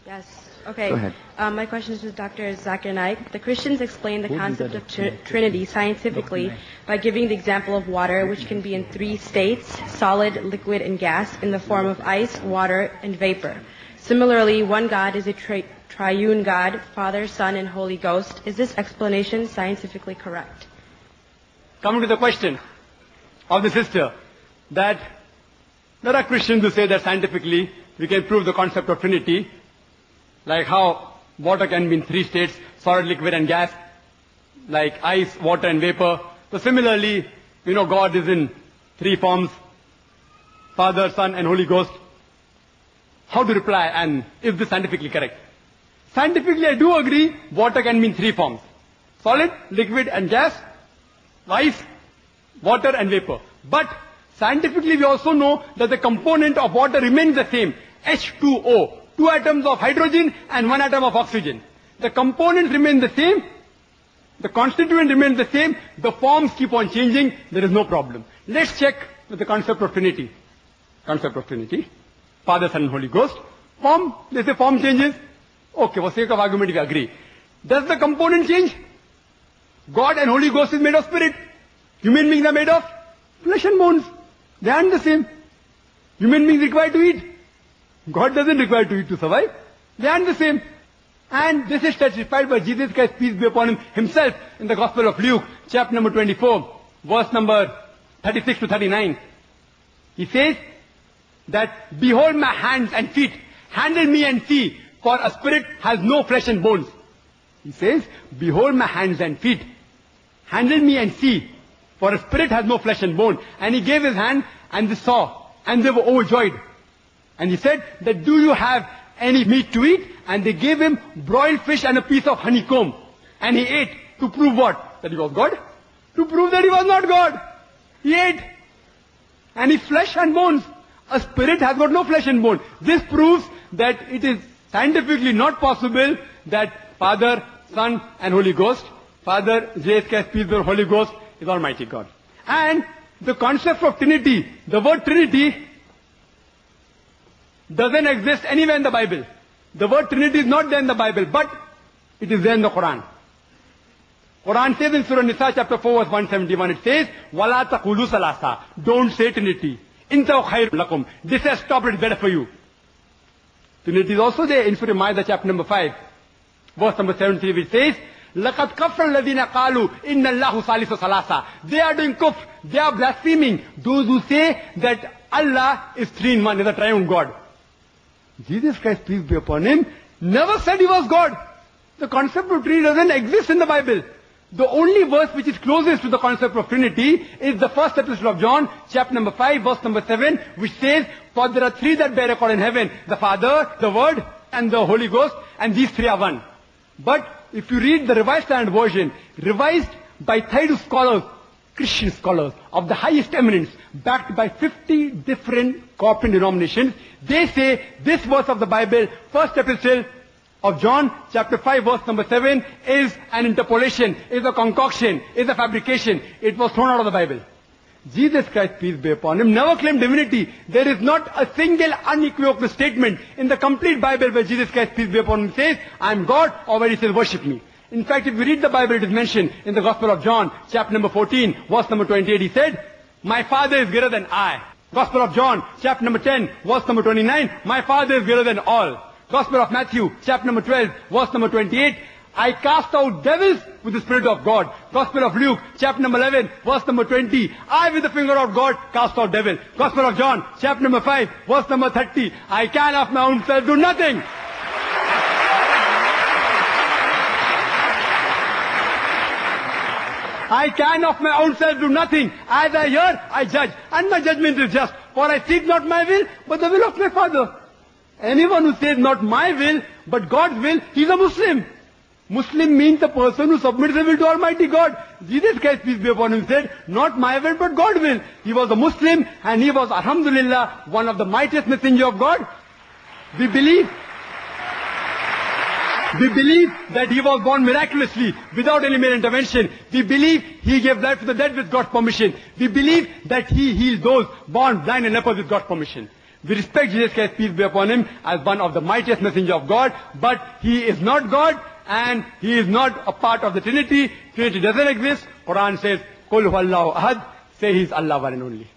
Yes. Okay. Go ahead. My question is to Dr. Zakir Naik. The Christians explain the concept of Trinity scientifically by giving the example of water, which can be in three states, solid, liquid, and gas, in the form of ice, water, and vapor. Similarly, one God is a triune God, Father, Son, and Holy Ghost. Is this explanation scientifically correct? Coming to the question of the sister, that there are Christians who say that scientifically we can prove the concept of Trinity, like how water can be in three states, solid, liquid, and gas, like ice, water, and vapor. So similarly, God is in three forms, Father, Son, and Holy Ghost. How to reply, and is this scientifically correct? Scientifically, I do agree, water can be in three forms, solid, liquid, and gas, ice, water, and vapor. But scientifically, we also know that the component of water remains the same, H2O. 2 atoms of hydrogen and 1 atom of oxygen. The components remain the same. The constituent remains the same. The forms keep on changing. There is no problem. Let's check with the concept of Trinity. Concept of Trinity. Father, Son, and Holy Ghost. Form, they say form changes. Okay, for sake of argument, we agree. Does the component change? God and Holy Ghost is made of spirit. Human beings are made of flesh and bones. They aren't the same. Human beings require to eat. God doesn't require to eat to survive. They aren't the same. And this is testified by Jesus Christ, peace be upon him, himself in the Gospel of Luke, chapter number 24, verse number 36 to 39. He says that, behold my hands and feet, handle me and see, for a spirit has no flesh and bones. He says, behold my hands and feet, handle me and see, for a spirit has no flesh and bone. And he gave his hand, and they saw, and they were overjoyed. And he said that, do you have any meat to eat? And they gave him broiled fish and a piece of honeycomb. And he ate to prove what? That he was God? To prove that he was not God. He ate. And his flesh and bones. A spirit has got no flesh and bone. This proves that it is scientifically not possible that Father, Son, and Holy Ghost, Father, Jesus Christ, peace be upon Holy Ghost, is Almighty God. And the concept of Trinity, the word Trinity, doesn't exist anywhere in the Bible. The word Trinity is not there in the Bible, but it is there in the Quran. Quran says in Surah Nisa chapter 4 verse 171, it says, وَلَا تَقُولُوا ثَلَاثَةً. Don't say Trinity. إِنْتَوْ خَيْرٌ لَكُمْ. This has stopped, it's better for you. Trinity is also there in Surah Ma'idah chapter number 5, verse number 73, which says, لَقَدْ كَفْرَ الَّذِينَ قَالُوا إِنَّ اللَّهُ ثَالِثُ ثَلَاثَةٍ. They are doing kufr. They are blaspheming. Those who say that Allah is three in one, is a triune God. Jesus Christ, peace be upon him, never said he was God. The concept of Trinity doesn't exist in the Bible. The only verse which is closest to the concept of Trinity is the first epistle of John, chapter number 5, verse number 7, which says, for there are three that bear record in heaven, the Father, the Word, and the Holy Ghost, and these three are one. But if you read the Revised Standard Version, revised by Thaydu scholars, Christian scholars of the highest eminence, backed by 50 different corporate denominations, they say this verse of the Bible, first epistle of John, chapter 5, verse number 7, is an interpolation, is a concoction, is a fabrication. It was thrown out of the Bible. Jesus Christ, peace be upon him, never claimed divinity. There is not a single unequivocal statement in the complete Bible where Jesus Christ, peace be upon him, says, I am God, or where he says, worship me. In fact, if you read the Bible, it is mentioned in the Gospel of John, chapter number 14, verse number 28, he said, my Father is greater than I. Gospel of John, chapter number 10, verse number 29, my Father is greater than all. Gospel of Matthew, chapter number 12, verse number 28, I cast out devils with the Spirit of God. Gospel of Luke, chapter number 11, verse number 20, I with the finger of God cast out devil. Gospel of John, chapter number 5, verse number 30, I can of my own self do nothing. I can of my own self do nothing. As I hear, I judge. And my judgment is just. For I seek not my will, but the will of my Father. Anyone who says not my will, but God's will, he's a Muslim. Muslim means a person who submits his will to Almighty God. Jesus Christ, peace be upon him, said, not my will, but God's will. He was a Muslim, and he was, alhamdulillah, one of the mightiest messengers of God. We believe that he was born miraculously, without any mere intervention. We believe he gave life to the dead with God's permission. We believe that he healed those born blind and lepers with God's permission. We respect Jesus Christ, peace be upon him, as one of the mightiest messenger of God, but he is not God and he is not a part of the Trinity. Trinity doesn't exist. Quran says, Qul huwallahu ahad, say he is Allah one and only.